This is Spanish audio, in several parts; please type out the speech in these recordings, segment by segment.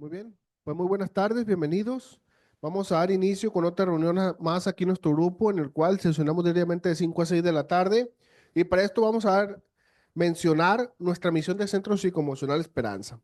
Muy bien, pues muy buenas tardes, bienvenidos. Vamos a dar inicio con otra reunión más aquí en nuestro grupo, en el cual sesionamos diariamente de 5 a 6 de la tarde. Y para esto vamos a mencionar nuestra misión de Centro Psicoemocional Esperanza.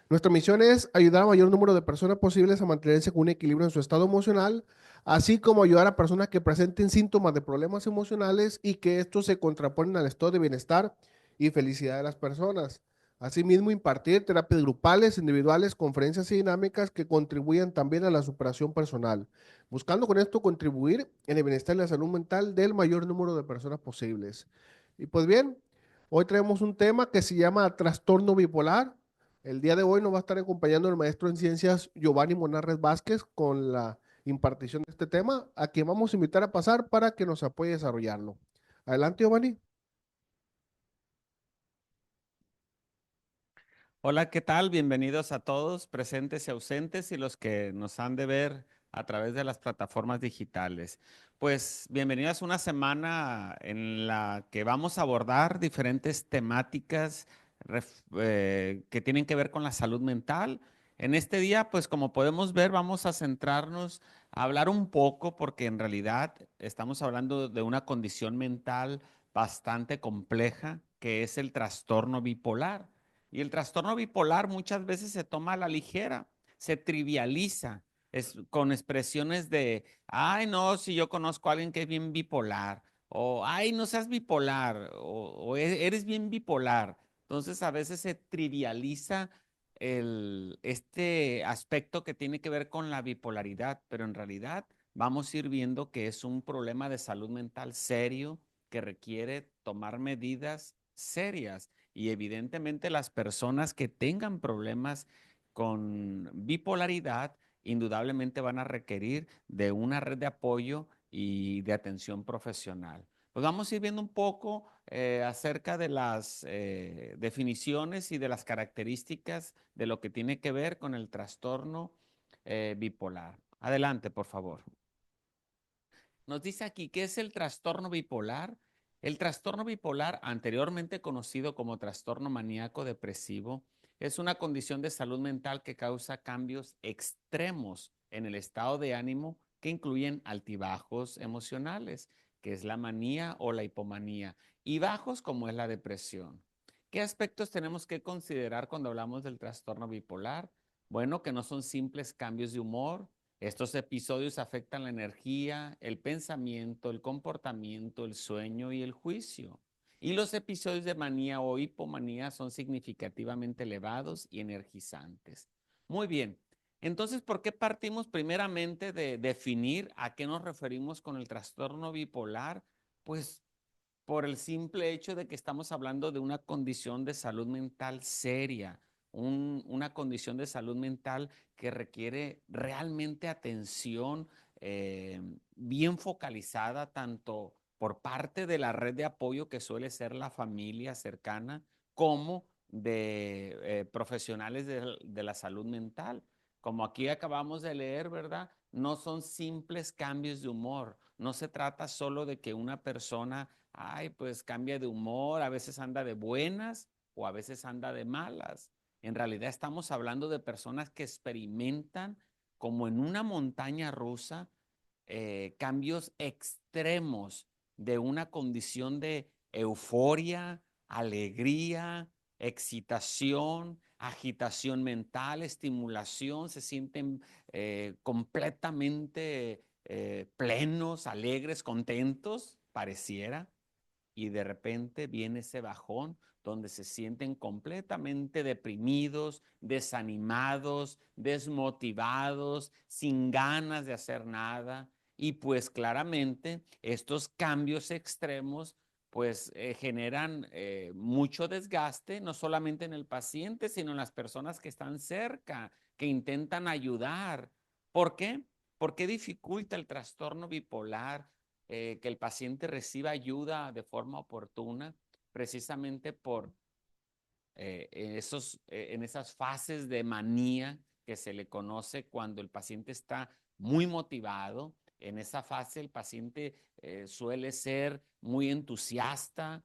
Nuestra misión es ayudar a mayor número de personas posibles a mantenerse con un equilibrio en su estado emocional, así como ayudar a personas que presenten síntomas de problemas emocionales y que estos se contraponen al estado de bienestar y felicidad de las personas. Asimismo, impartir terapias grupales, individuales, conferencias y dinámicas que contribuyan también a la superación personal, buscando con esto contribuir en el bienestar y la salud mental del mayor número de personas posibles. Y pues bien, hoy traemos un tema que se llama trastorno bipolar. El día de hoy nos va a estar acompañando el maestro en ciencias Giovanni Monarres Vázquez con la impartición de este tema, a quien vamos a invitar a pasar para que nos apoye a desarrollarlo. Adelante, Giovanni. Hola, ¿qué tal? Bienvenidos a todos, presentes y ausentes, y los que nos han de ver a través de las plataformas digitales. Pues bienvenidos a una semana en la que vamos a abordar diferentes temáticas que tienen que ver con la salud mental. En este día, pues como podemos ver, vamos a centrarnos a hablar un poco, porque en realidad estamos hablando de una condición mental bastante compleja, que es el trastorno bipolar. Y el trastorno bipolar muchas veces se toma a la ligera, se trivializa, con expresiones de, ay, no, si yo conozco a alguien que es bien bipolar, o ay, no seas bipolar, o eres bien bipolar. Entonces a veces se trivializa este aspecto que tiene que ver con la bipolaridad, pero en realidad vamos a ir viendo que es un problema de salud mental serio que requiere tomar medidas serias. Y evidentemente las personas que tengan problemas con bipolaridad indudablemente van a requerir de una red de apoyo y de atención profesional. Pues vamos a ir viendo un poco acerca de las definiciones y de las características de lo que tiene que ver con el trastorno bipolar. Adelante, por favor. Nos dice aquí, ¿qué es el trastorno bipolar? El trastorno bipolar, anteriormente conocido como trastorno maníaco depresivo, es una condición de salud mental que causa cambios extremos en el estado de ánimo que incluyen altibajos emocionales, que es la manía o la hipomanía, y bajos como es la depresión. ¿Qué aspectos tenemos que considerar cuando hablamos del trastorno bipolar? Bueno, que no son simples cambios de humor. Estos episodios afectan la energía, el pensamiento, el comportamiento, el sueño y el juicio. Y los episodios de manía o hipomanía son significativamente elevados y energizantes. Muy bien. Entonces, ¿por qué partimos primeramente de definir a qué nos referimos con el trastorno bipolar? Pues por el simple hecho de que estamos hablando de una condición de salud mental seria, una condición de salud mental que requiere realmente atención bien focalizada, tanto por parte de la red de apoyo que suele ser la familia cercana, como de profesionales de la salud mental. Como aquí acabamos de leer, ¿verdad? No son simples cambios de humor. No se trata solo de que una persona, ay, pues cambia de humor, a veces anda de buenas o a veces anda de malas. En realidad estamos hablando de personas que experimentan como en una montaña rusa cambios extremos de una condición de euforia, alegría, excitación, agitación mental, estimulación, se sienten completamente plenos, alegres, contentos, pareciera, y de repente viene ese bajón donde se sienten completamente deprimidos, desanimados, desmotivados, sin ganas de hacer nada. Y pues claramente estos cambios extremos pues generan mucho desgaste, no solamente en el paciente, sino en las personas que están cerca, que intentan ayudar. ¿Por qué? Porque dificulta el trastorno bipolar que el paciente reciba ayuda de forma oportuna, precisamente por en esas fases de manía que se le conoce cuando el paciente está muy motivado. En esa fase el paciente suele ser muy entusiasta,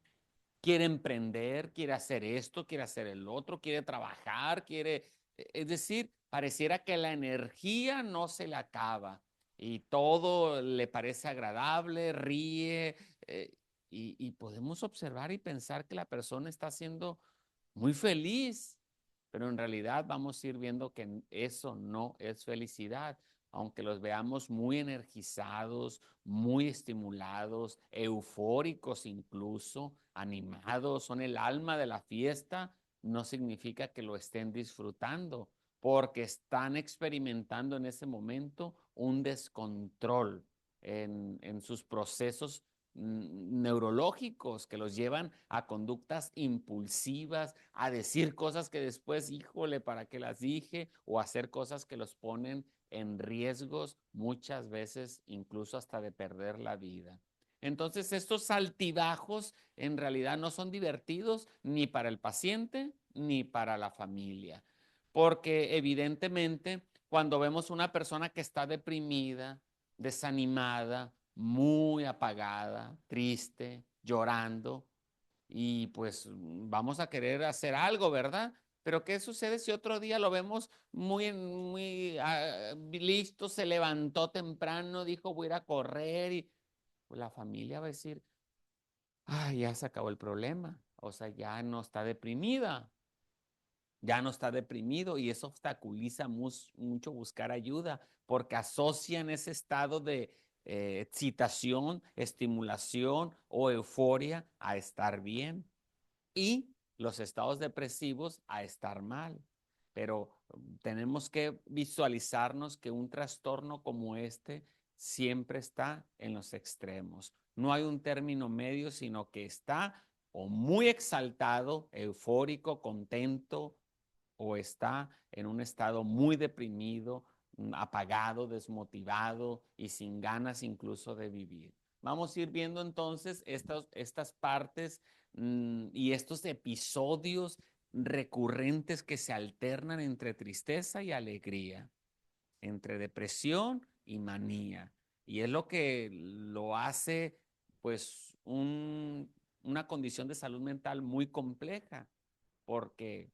quiere emprender, quiere hacer esto, quiere hacer el otro, quiere trabajar, quiere, es decir, pareciera que la energía no se le acaba y todo le parece agradable, ríe, y podemos observar y pensar que la persona está siendo muy feliz, pero en realidad vamos a ir viendo que eso no es felicidad, aunque los veamos muy energizados, muy estimulados, eufóricos incluso, animados, son el alma de la fiesta, no significa que lo estén disfrutando, porque están experimentando en ese momento un descontrol en sus procesos neurológicos que los llevan a conductas impulsivas, a decir cosas que después, híjole, ¿para qué las dije? O hacer cosas que los ponen en riesgos, muchas veces incluso hasta de perder la vida. Entonces, estos altibajos en realidad no son divertidos ni para el paciente ni para la familia, porque evidentemente cuando vemos una persona que está deprimida, desanimada, muy apagada, triste, llorando, y pues vamos a querer hacer algo, ¿verdad? Pero ¿qué sucede si otro día lo vemos muy listo, se levantó temprano, dijo voy a ir a correr y pues la familia va a decir, ay, ya se acabó el problema, o sea, ya no está deprimida, ya no está deprimido y eso obstaculiza mucho buscar ayuda porque asocian ese estado de excitación, estimulación o euforia a estar bien y los estados depresivos a estar mal. Pero tenemos que visualizarnos que un trastorno como este siempre está en los extremos. No hay un término medio, sino que está o muy exaltado, eufórico, contento, o está en un estado muy deprimido, apagado, desmotivado y sin ganas incluso de vivir. Vamos a ir viendo entonces estas partes y estos episodios recurrentes que se alternan entre tristeza y alegría, entre depresión y manía. Y es lo que lo hace pues una condición de salud mental muy compleja, porque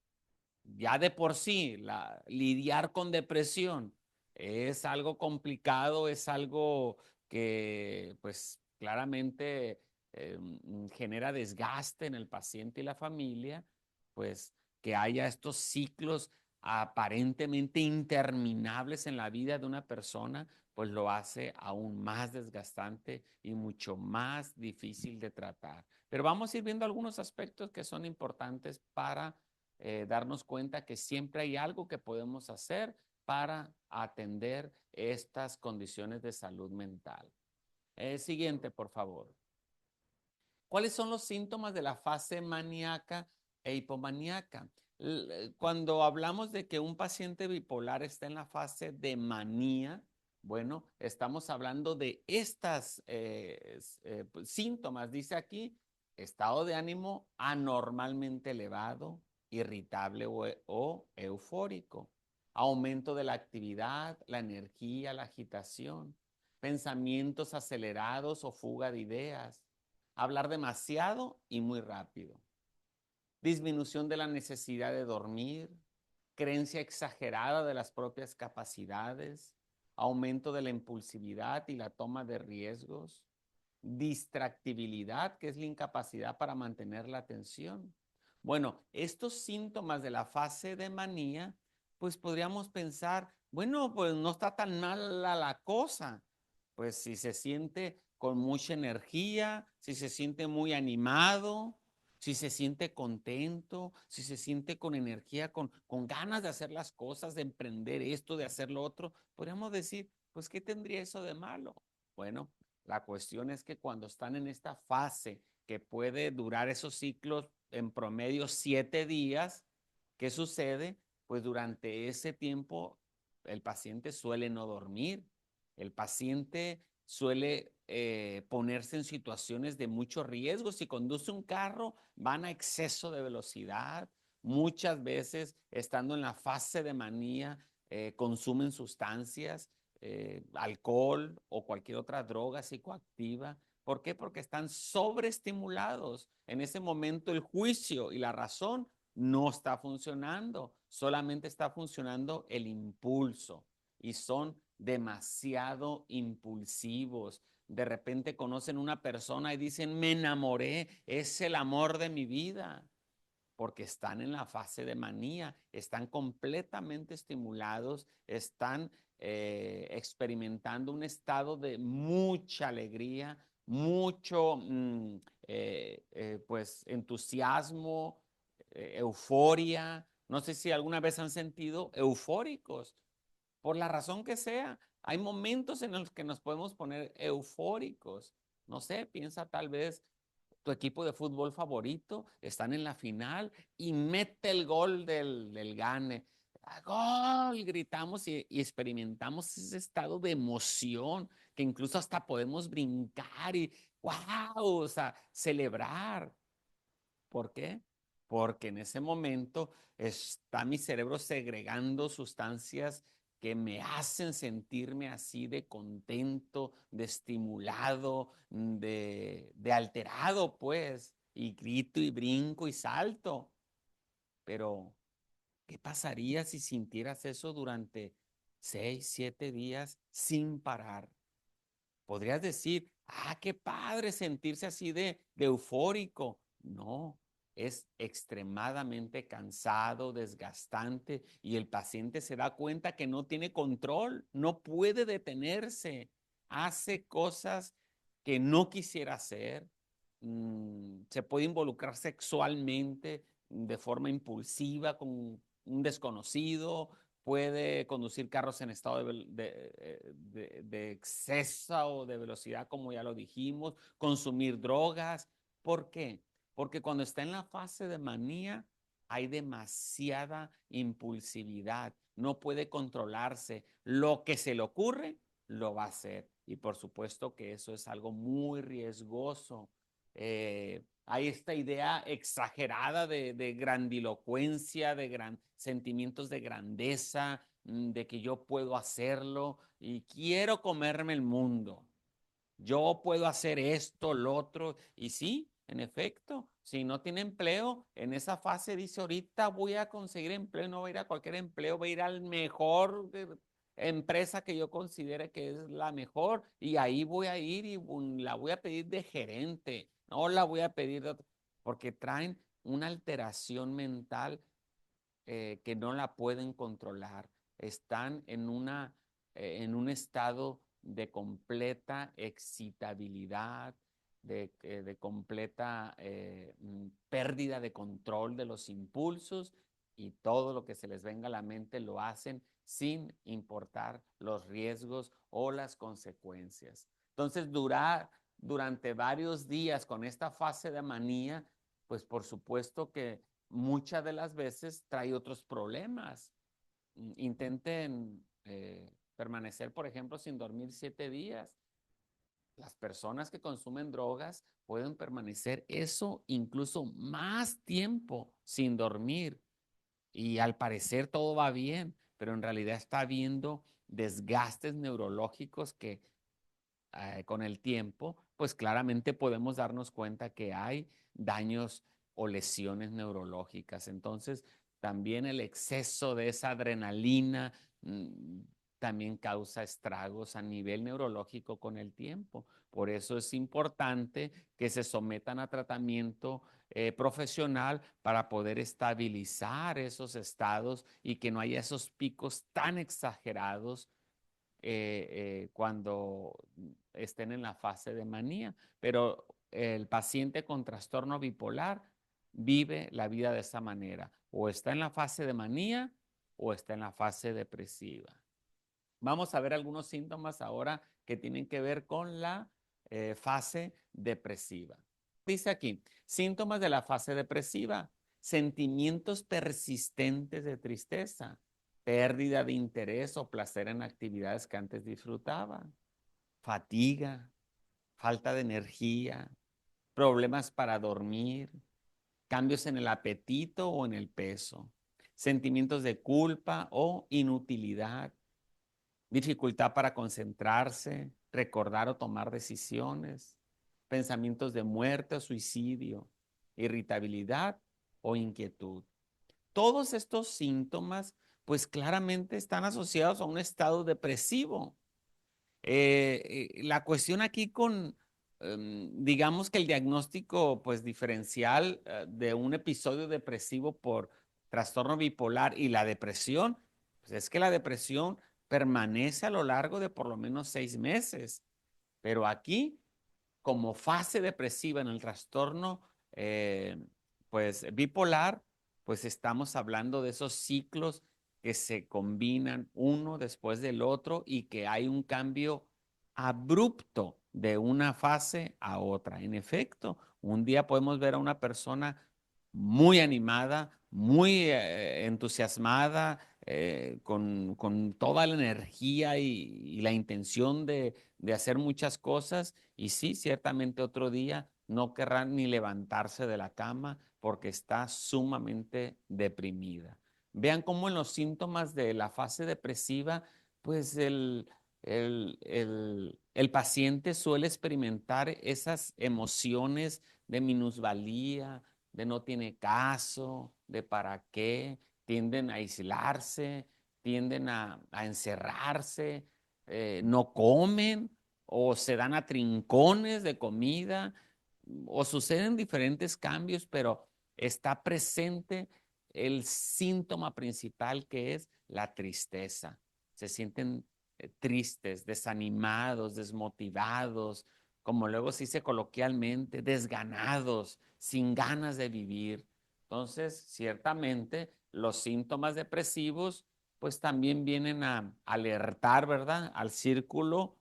ya de por sí lidiar con depresión es algo complicado, es algo que pues claramente genera desgaste en el paciente y la familia, pues que haya estos ciclos aparentemente interminables en la vida de una persona, pues lo hace aún más desgastante y mucho más difícil de tratar. Pero vamos a ir viendo algunos aspectos que son importantes para darnos cuenta que siempre hay algo que podemos hacer para atender estas condiciones de salud mental. Siguiente, por favor. ¿Cuáles son los síntomas de la fase maníaca e hipomaníaca? Cuando hablamos de que un paciente bipolar está en la fase de manía, bueno, estamos hablando de estas síntomas. Dice aquí, estado de ánimo anormalmente elevado, irritable o eufórico, aumento de la actividad, la energía, la agitación, pensamientos acelerados o fuga de ideas, hablar demasiado y muy rápido, disminución de la necesidad de dormir, creencia exagerada de las propias capacidades, aumento de la impulsividad y la toma de riesgos, distractibilidad, que es la incapacidad para mantener la atención. Bueno, estos síntomas de la fase de manía, pues podríamos pensar, bueno, pues no está tan mala la cosa. Pues si se siente con mucha energía, si se siente muy animado, si se siente contento, si se siente con energía, con ganas de hacer las cosas, de emprender esto, de hacer lo otro, podríamos decir, pues, ¿qué tendría eso de malo? Bueno, la cuestión es que cuando están en esta fase que puede durar esos ciclos en promedio 7 días, ¿qué sucede? Pues durante ese tiempo el paciente suele no dormir, el paciente suele ponerse en situaciones de mucho riesgo. Si conduce un carro, van a exceso de velocidad. Muchas veces, estando en la fase de manía, consumen sustancias, alcohol o cualquier otra droga psicoactiva. ¿Por qué? Porque están sobreestimulados. En ese momento el juicio y la razón no está funcionando, solamente está funcionando el impulso y son demasiado impulsivos. De repente conocen una persona y dicen, me enamoré, es el amor de mi vida, porque están en la fase de manía, están completamente estimulados, están experimentando un estado de mucha alegría, mucho pues entusiasmo, euforia. No sé si alguna vez han sentido eufóricos, por la razón que sea. Hay momentos en los que nos podemos poner eufóricos. No sé, piensa tal vez tu equipo de fútbol favorito, están en la final y mete el gol del gane. ¡Gol! Gritamos y experimentamos ese estado de emoción que incluso hasta podemos brincar y ¡wow! O sea, celebrar. ¿Por qué? Porque en ese momento está mi cerebro segregando sustancias que me hacen sentirme así de contento, de estimulado, de alterado, pues, y grito y brinco y salto. Pero, ¿qué pasaría si sintieras eso durante 6, 7 días sin parar? Podrías decir, qué padre sentirse así de eufórico. No, es extremadamente cansado, desgastante y el paciente se da cuenta que no tiene control, no puede detenerse, hace cosas que no quisiera hacer, se puede involucrar sexualmente de forma impulsiva con un desconocido, puede conducir carros en estado de exceso o de velocidad, como ya lo dijimos, consumir drogas. ¿Por qué? Porque cuando está en la fase de manía, hay demasiada impulsividad, no puede controlarse. Lo que se le ocurre, lo va a hacer. Y por supuesto que eso es algo muy riesgoso. Hay esta idea exagerada de grandilocuencia, sentimientos de grandeza, de que yo puedo hacerlo y quiero comerme el mundo. Yo puedo hacer esto, lo otro. Y sí, en efecto, si no tiene empleo, en esa fase dice, ahorita voy a conseguir empleo, no voy a ir a cualquier empleo, voy a ir al mejor empresa que yo considere que es la mejor y ahí voy a ir y la voy a pedir de gerente, no la voy a pedir de otro, porque traen una alteración mental que no la pueden controlar. Están en un estado de completa excitabilidad, de completa pérdida de control de los impulsos y todo lo que se les venga a la mente lo hacen sin importar los riesgos o las consecuencias. Entonces, durante varios días con esta fase de manía, pues por supuesto que muchas de las veces trae otros problemas. Intenten permanecer, por ejemplo, sin dormir 7 días. Las personas que consumen drogas pueden permanecer eso incluso más tiempo sin dormir y al parecer todo va bien, pero en realidad está habiendo desgastes neurológicos que con el tiempo, pues claramente podemos darnos cuenta que hay daños o lesiones neurológicas. Entonces, también el exceso de esa adrenalina también causa estragos a nivel neurológico con el tiempo. Por eso es importante que se sometan a tratamiento profesional para poder estabilizar esos estados y que no haya esos picos tan exagerados cuando estén en la fase de manía. Pero el paciente con trastorno bipolar vive la vida de esa manera. O está en la fase de manía o está en la fase depresiva. Vamos a ver algunos síntomas ahora que tienen que ver con la fase depresiva. Dice aquí, síntomas de la fase depresiva, sentimientos persistentes de tristeza, pérdida de interés o placer en actividades que antes disfrutaba, fatiga, falta de energía, problemas para dormir, cambios en el apetito o en el peso, sentimientos de culpa o inutilidad, dificultad para concentrarse, recordar o tomar decisiones, pensamientos de muerte o suicidio, irritabilidad o inquietud. todos estos síntomas, pues claramente están asociados a un estado depresivo. La cuestión aquí digamos que el diagnóstico pues diferencial de un episodio depresivo por trastorno bipolar y la depresión, pues es que la depresión permanece a lo largo de por lo menos 6 meses, pero aquí como fase depresiva en el trastorno pues bipolar, pues estamos hablando de esos ciclos que se combinan uno después del otro y que hay un cambio abrupto de una fase a otra. En efecto, un día podemos ver a una persona muy animada, muy entusiasmada, con toda la energía y la intención de hacer muchas cosas. Y sí, ciertamente otro día no querrá ni levantarse de la cama porque está sumamente deprimida. Vean cómo en los síntomas de la fase depresiva, pues el paciente suele experimentar esas emociones de minusvalía, de no tiene caso, de para qué, tienden a aislarse, tienden a encerrarse, no comen o se dan a trincones de comida o suceden diferentes cambios, pero está presente el síntoma principal que es la tristeza. Se sienten tristes, desanimados, desmotivados, como luego se dice coloquialmente, desganados, sin ganas de vivir. Entonces, ciertamente, los síntomas depresivos, pues también vienen a alertar, ¿verdad?, al círculo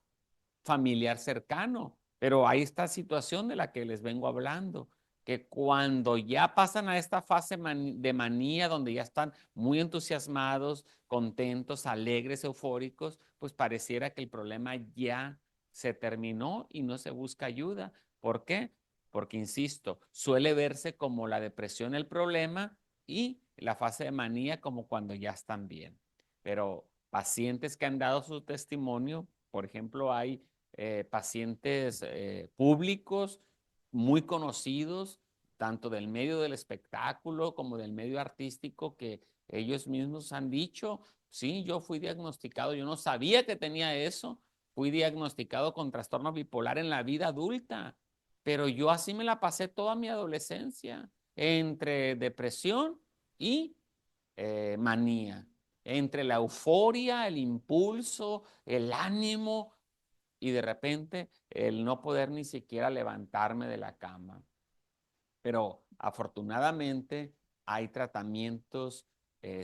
familiar cercano. Pero hay esta situación de la que les vengo hablando, que cuando ya pasan a esta fase de manía, donde ya están muy entusiasmados, contentos, alegres, eufóricos, pues pareciera que el problema ya se terminó y no se busca ayuda. ¿Por qué? Porque, insisto, suele verse como la depresión el problema y la fase de manía como cuando ya están bien. Pero pacientes que han dado su testimonio, por ejemplo, hay pacientes públicos muy conocidos, tanto del medio del espectáculo como del medio artístico, que ellos mismos han dicho, sí, yo fui diagnosticado, yo no sabía que tenía eso, fui diagnosticado con trastorno bipolar en la vida adulta, pero yo así me la pasé toda mi adolescencia, entre depresión y manía, entre la euforia, el impulso, el ánimo y de repente el no poder ni siquiera levantarme de la cama. Pero afortunadamente hay tratamientos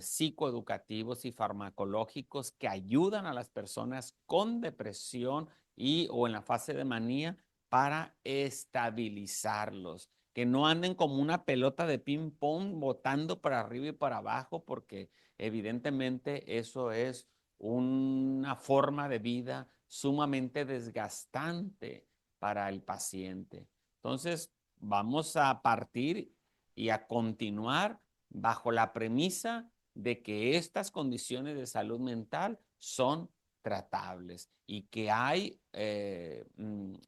psicoeducativos y farmacológicos que ayudan a las personas con depresión y o en la fase de manía para estabilizarlos, que no anden como una pelota de ping pong botando para arriba y para abajo, porque evidentemente eso es una forma de vida sumamente desgastante para el paciente. Entonces, vamos a partir y a continuar bajo la premisa de que estas condiciones de salud mental son tratables y que hay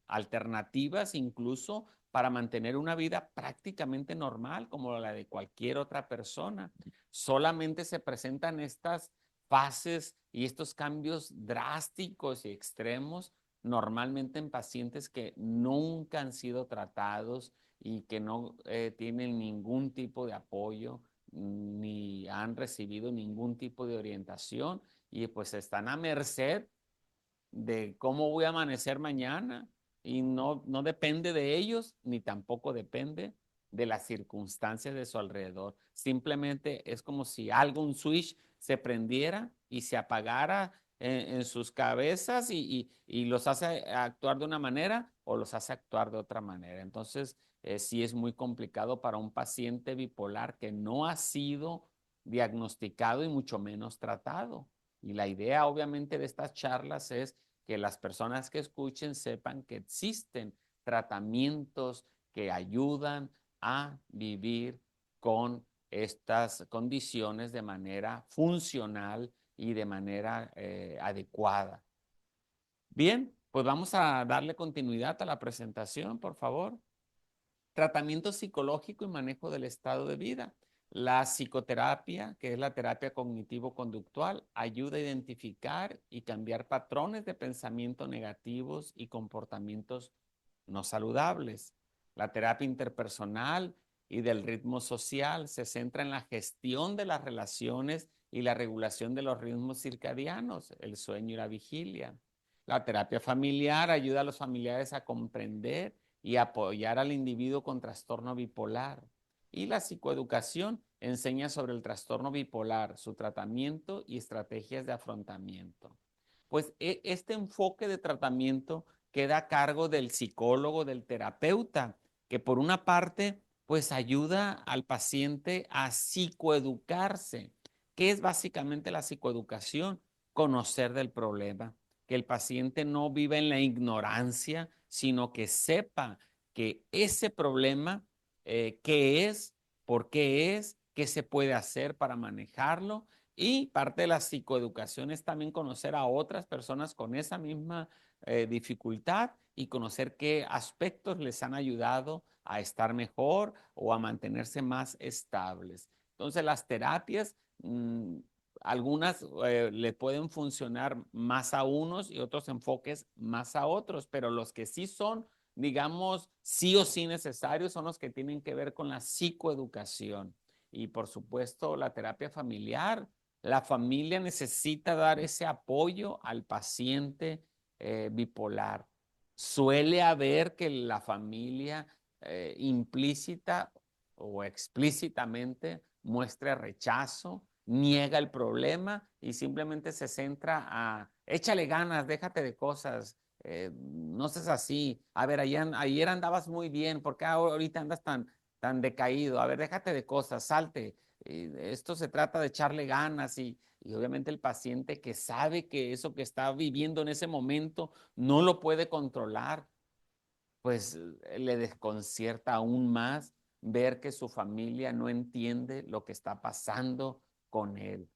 alternativas incluso para mantener una vida prácticamente normal como la de cualquier otra persona. Solamente se presentan estas fases y estos cambios drásticos y extremos normalmente en pacientes que nunca han sido tratados y que no tienen ningún tipo de apoyo ni han recibido ningún tipo de orientación y pues están a merced de cómo voy a amanecer mañana y no depende de ellos ni tampoco depende de las circunstancias de su alrededor. Simplemente es como si algo, un switch, se prendiera y se apagara en sus cabezas y los hace actuar de una manera o los hace actuar de otra manera. Entonces, sí es muy complicado para un paciente bipolar que no ha sido diagnosticado y mucho menos tratado. Y la idea, obviamente, de estas charlas es que las personas que escuchen sepan que existen tratamientos que ayudan a vivir con estas condiciones de manera funcional y de manera adecuada. Bien, pues vamos a darle continuidad a la presentación, por favor. Tratamiento psicológico y manejo del estado de vida. La psicoterapia, que es la terapia cognitivo-conductual, ayuda a identificar y cambiar patrones de pensamiento negativos y comportamientos no saludables. La terapia interpersonal y del ritmo social se centra en la gestión de las relaciones y la regulación de los ritmos circadianos, el sueño y la vigilia. La terapia familiar ayuda a los familiares a comprender y apoyar al individuo con trastorno bipolar. Y la psicoeducación enseña sobre el trastorno bipolar, su tratamiento y estrategias de afrontamiento. Pues este enfoque de tratamiento queda a cargo del psicólogo, del terapeuta, que por una parte, pues ayuda al paciente a psicoeducarse. ¿Qué es básicamente la psicoeducación? Conocer del problema, que el paciente no viva en la ignorancia, sino que sepa que ese problema, qué es, por qué es, qué se puede hacer para manejarlo. Y parte de la psicoeducación es también conocer a otras personas con esa misma dificultad y conocer qué aspectos les han ayudado a estar mejor o a mantenerse más estables. Entonces, las terapias, algunas le pueden funcionar más a unos y otros enfoques más a otros, pero los que sí son, digamos, sí o sí necesarios son los que tienen que ver con la psicoeducación. Y por supuesto, la terapia familiar. La familia necesita dar ese apoyo al paciente bipolar. Suele haber que la familia implícita o explícitamente muestre rechazo, niega el problema y simplemente se centra a, échale ganas, déjate de cosas, no seas así, a ver, ayer andabas muy bien, ¿por qué ahorita andas tan decaído? A ver, déjate de cosas, salte. Esto se trata de echarle ganas y obviamente el paciente que sabe que eso que está viviendo en ese momento no lo puede controlar, pues le desconcierta aún más ver que su familia no entiende lo que está pasando con él.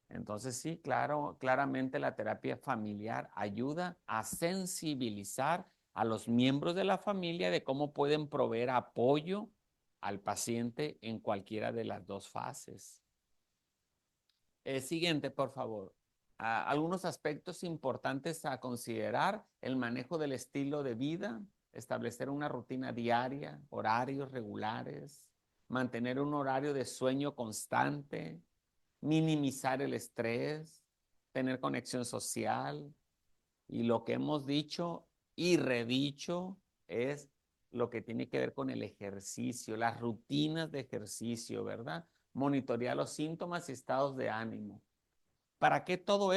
Entonces sí, claro, claramente la terapia familiar ayuda a sensibilizar a los miembros de la familia de cómo pueden proveer apoyo al paciente en cualquiera de las dos fases. Siguiente, por favor. Algunos aspectos importantes a considerar: el manejo del estilo de vida, establecer una rutina diaria, horarios regulares, mantener un horario de sueño constante, minimizar el estrés, tener conexión social. Y lo que hemos dicho y redicho es lo que tiene que ver con el ejercicio, las rutinas de ejercicio, ¿verdad? Monitorear los síntomas y estados de ánimo. ¿Para qué todo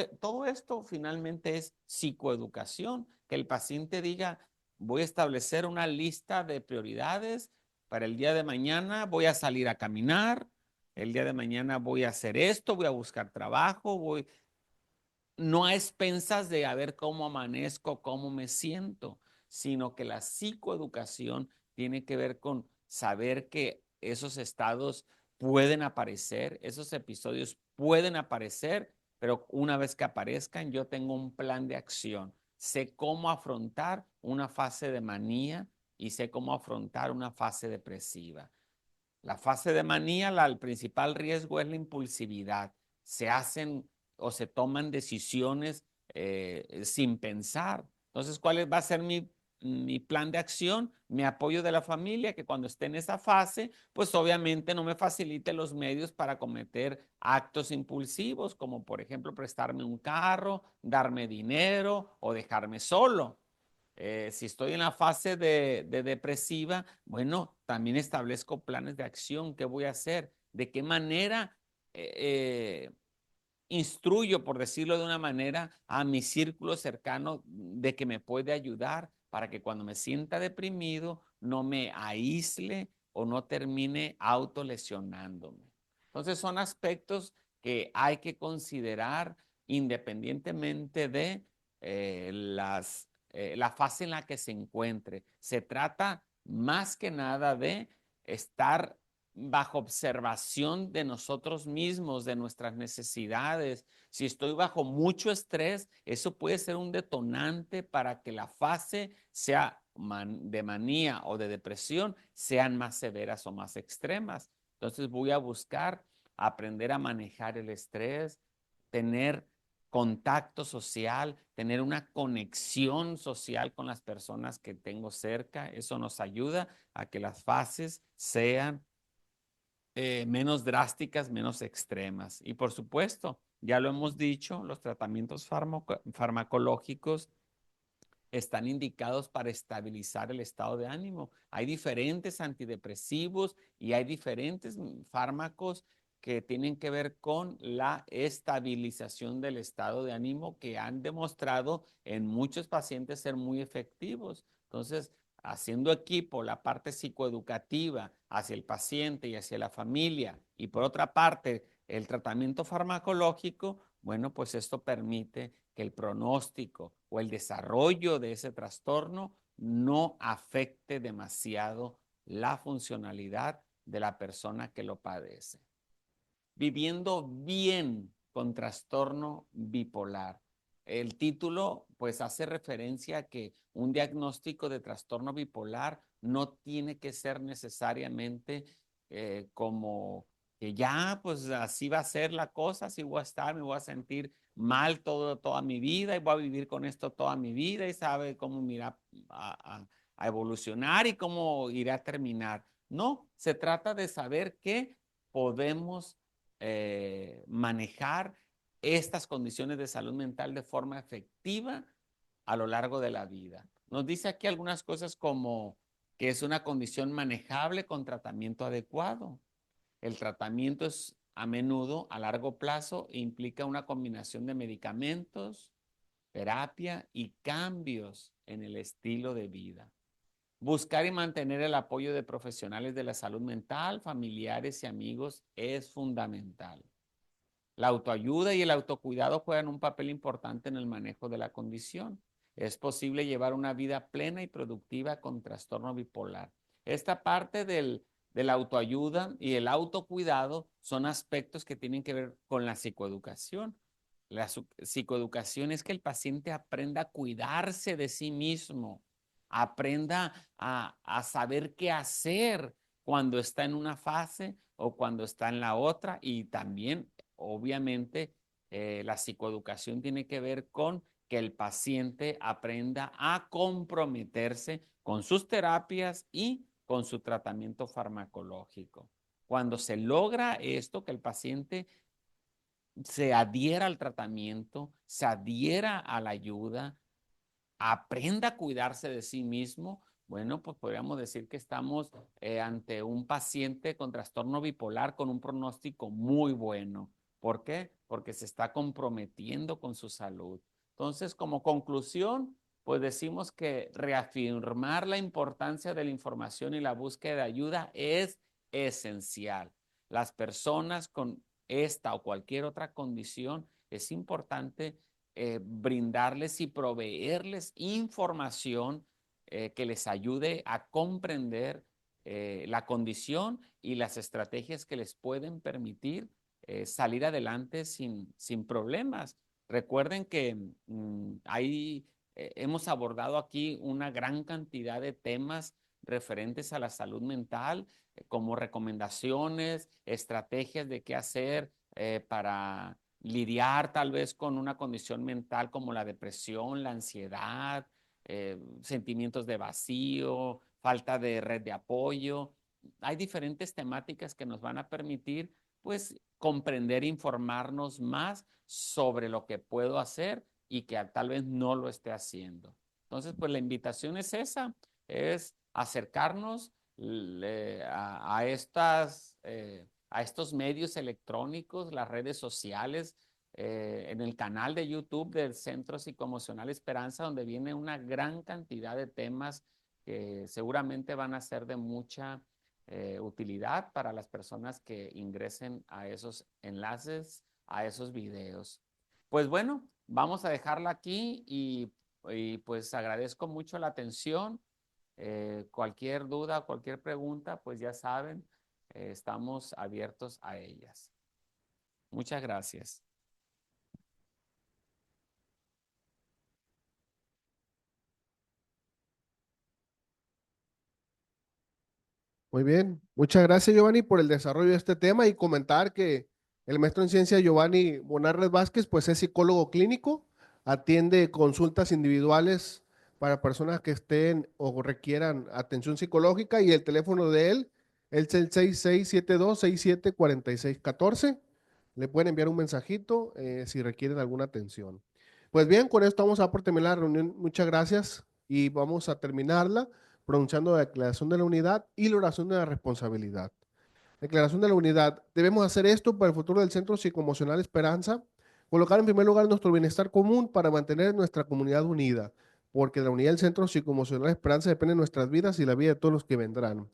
esto finalmente es psicoeducación? Que el paciente diga, voy a establecer una lista de prioridades para el día de mañana, voy a salir a caminar, el día de mañana voy a hacer esto, voy a buscar trabajo, no a expensas de a ver cómo amanezco, cómo me siento, sino que la psicoeducación tiene que ver con saber que esos estados pueden aparecer, esos episodios pueden aparecer, pero una vez que aparezcan, yo tengo un plan de acción. Sé cómo afrontar una fase de manía y sé cómo afrontar una fase depresiva. La fase de manía, el principal riesgo es la impulsividad. Se hacen o se toman decisiones sin pensar. Entonces, ¿cuál va a ser mi plan de acción? Mi apoyo de la familia, que cuando esté en esa fase, pues obviamente no me facilite los medios para cometer actos impulsivos, como por ejemplo prestarme un carro, darme dinero o dejarme solo. Si estoy en la fase de depresiva, bueno, también establezco planes de acción. ¿Qué voy a hacer? ¿De qué manera instruyo, por decirlo de una manera, a mi círculo cercano de que me puede ayudar para que cuando me sienta deprimido no me aísle o no termine autolesionándome? Entonces son aspectos que hay que considerar independientemente de la fase en la que se encuentre. Se trata más que nada de estar bajo observación de nosotros mismos, de nuestras necesidades. Si estoy bajo mucho estrés, eso puede ser un detonante para que la fase sea de manía o de depresión sean más severas o más extremas. Entonces voy a buscar aprender a manejar el estrés, tener contacto social, tener una conexión social con las personas que tengo cerca. Eso nos ayuda a que las fases sean menos drásticas, menos extremas. Y por supuesto, ya lo hemos dicho, los tratamientos farmacológicos están indicados para estabilizar el estado de ánimo. Hay diferentes antidepresivos y hay diferentes fármacos que tienen que ver con la estabilización del estado de ánimo que han demostrado en muchos pacientes ser muy efectivos. Entonces, haciendo equipo la parte psicoeducativa hacia el paciente y hacia la familia y por otra parte el tratamiento farmacológico, bueno, pues esto permite que el pronóstico o el desarrollo de ese trastorno no afecte demasiado la funcionalidad de la persona que lo padece. Viviendo bien con trastorno bipolar. El título pues hace referencia a que un diagnóstico de trastorno bipolar no tiene que ser necesariamente como que ya pues así va a ser la cosa, así voy a estar, me voy a sentir mal toda mi vida y voy a vivir con esto toda mi vida y sabe cómo me irá a evolucionar y cómo irá a terminar. No, se trata de saber que podemos manejar estas condiciones de salud mental de forma efectiva a lo largo de la vida. Nos dice aquí algunas cosas como que es una condición manejable con tratamiento adecuado. El tratamiento es a menudo a largo plazo e implica una combinación de medicamentos, terapia y cambios en el estilo de vida. Buscar y mantener el apoyo de profesionales de la salud mental, familiares y amigos es fundamental. La autoayuda y el autocuidado juegan un papel importante en el manejo de la condición. Es posible llevar una vida plena y productiva con trastorno bipolar. Esta parte de la autoayuda y el autocuidado son aspectos que tienen que ver con la psicoeducación. La psicoeducación es que el paciente aprenda a cuidarse de sí mismo, aprenda a saber qué hacer cuando está en una fase o cuando está en la otra y también obviamente, la psicoeducación tiene que ver con que el paciente aprenda a comprometerse con sus terapias y con su tratamiento farmacológico. Cuando se logra esto, que el paciente se adhiera al tratamiento, se adhiera a la ayuda, aprenda a cuidarse de sí mismo, bueno, pues podríamos decir que estamos ante un paciente con trastorno bipolar con un pronóstico muy bueno. ¿Por qué? Porque se está comprometiendo con su salud. Entonces, como conclusión, pues decimos que reafirmar la importancia de la información y la búsqueda de ayuda es esencial. Las personas con esta o cualquier otra condición es importante brindarles y proveerles información que les ayude a comprender la condición y las estrategias que les pueden permitir salir adelante sin problemas. Recuerden que hemos abordado aquí una gran cantidad de temas referentes a la salud mental, como recomendaciones, estrategias de qué hacer para lidiar tal vez con una condición mental como la depresión, la ansiedad, sentimientos de vacío, falta de red de apoyo. Hay diferentes temáticas que nos van a permitir, pues, comprender, informarnos más sobre lo que puedo hacer y que tal vez no lo esté haciendo. Entonces, pues la invitación es esa, es acercarnos a estos medios electrónicos, las redes sociales, en el canal de YouTube del Centro Psicoemocional Esperanza, donde viene una gran cantidad de temas que seguramente van a ser de mucha utilidad para las personas que ingresen a esos enlaces, a esos videos. Pues bueno, vamos a dejarla aquí y pues agradezco mucho la atención. Cualquier duda, cualquier pregunta, pues ya saben, estamos abiertos a ellas. Muchas gracias. Muy bien. Muchas gracias, Giovanni, por el desarrollo de este tema y comentar que el maestro en ciencia Giovanni Bonarres Vázquez, pues es psicólogo clínico, atiende consultas individuales para personas que estén o requieran atención psicológica y el teléfono de él es el 6672-674614. Le pueden enviar un mensajito si requieren alguna atención. Pues bien, con esto vamos a por terminar la reunión. Muchas gracias y vamos a terminarla pronunciando la declaración de la unidad y la oración de la responsabilidad. Declaración de la unidad. Debemos hacer esto para el futuro del Centro Psicoemocional Esperanza, colocar en primer lugar nuestro bienestar común para mantener nuestra comunidad unida, porque de la unidad del Centro Psicoemocional Esperanza depende de nuestras vidas y la vida de todos los que vendrán.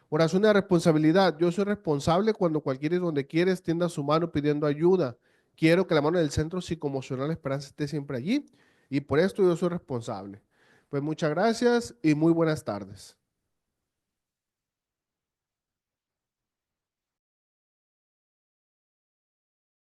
Oración de responsabilidad. Yo soy responsable cuando cualquiera y donde quiera extienda su mano pidiendo ayuda. Quiero que la mano del Centro Psicoemocional Esperanza esté siempre allí y por esto yo soy responsable. Pues muchas gracias y muy buenas tardes.